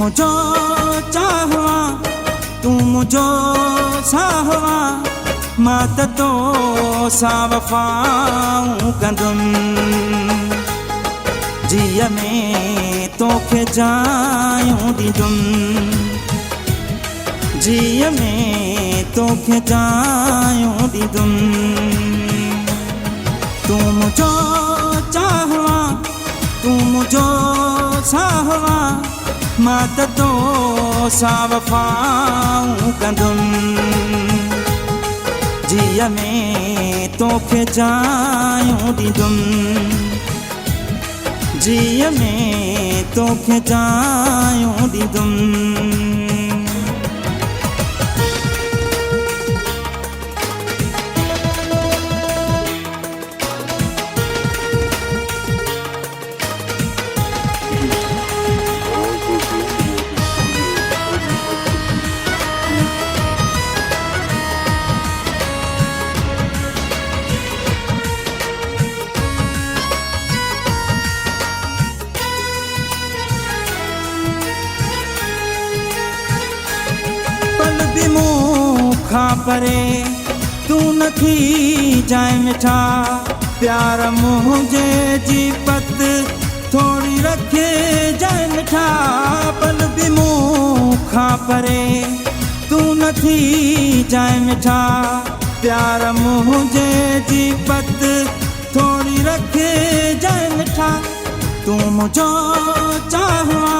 मुझो चाहवा तू मुझो साहवा मात तो सावफाऊं कंदुम जिया में तोखे जायूं दीदुम जिया में तोखे जायूं दीदुम तू मुझो चाहवा तू मुझो साहवा मात तो सावफाऊं कंदुम जिया में तोखे जायूं दीदुम जिया में तोखे जायूं दीदुम परे तू न थी जाए मिठा प्यार मुझे जी पत थोड़ी रखे जाए मिठा पल भी मुखा परे तू न थी जाए मिठा प्यार मुझे जी पत थोड़ी रखे जाए मिठा तू मुझो चाहवा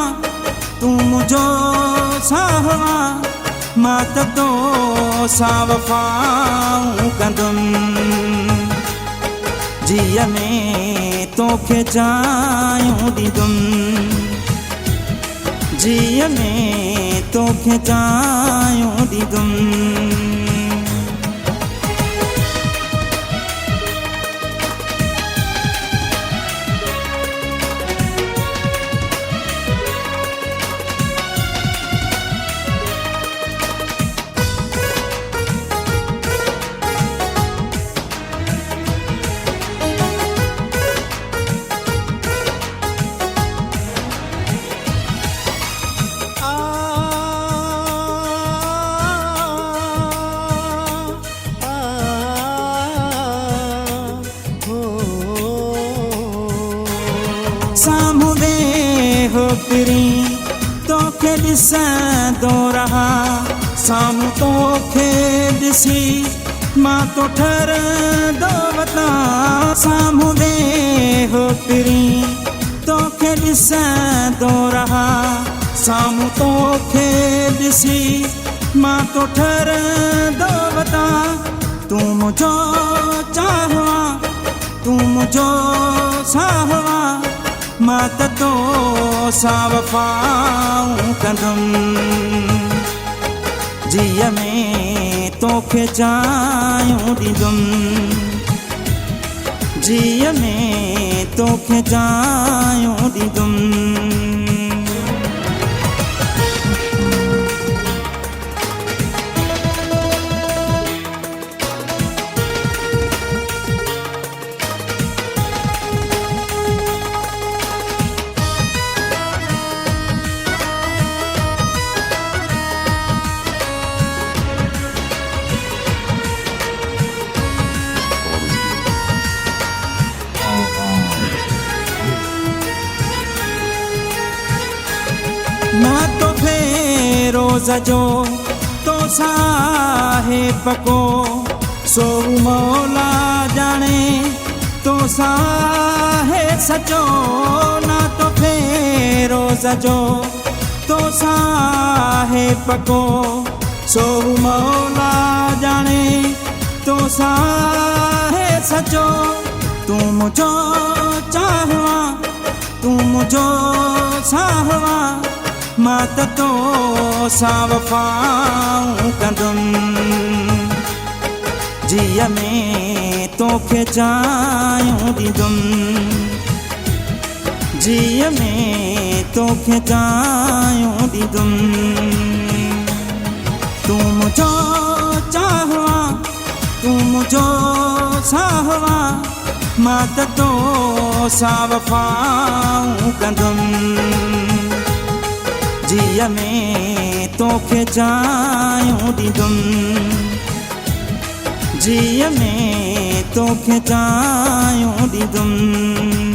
तू मुझो साहवा मात तो सावफाऊं कंदुम जिया में तोखे जायूं दीदुम जिया में तोखे जायूं दीदुम सामूंदे हो पिरी तोखे ॾिसंदो रहा साम्हूं तोखे ॾिसी मां तो ठरंदो वता सामूंदे हो पिरी तोखे ॾिसंदो रहा साम्हूं तोखे ॾिसी मां तो ठरंदो वता तू मुझो चाहवा तू मुझो साहवा मात तो सावफाऊं कंदुम जिया में तोखे जायूं दीदुम जिया में तोखे जायूं दीदुम ना तो रोज़ जो तो साहे पको सो मौला जाने तो साहे सचो ना तो रोज़ जो तो साहे पको सो मौला जाने तो साहे सचो तू मुझो चाहवा तू मुझो साहवा मात तो सावफाऊं कंदुम जिया में तोखे जायूं दीदुम जिया में तोखे जायूं दीदुम तू मुझो चाहवा तू मुझो साहवा मात तो सावफाऊं कंदुम जीअ में तोखे चाहियूं ॾींदुमि जीअ में तोखे चाहियूं ॾींदुमि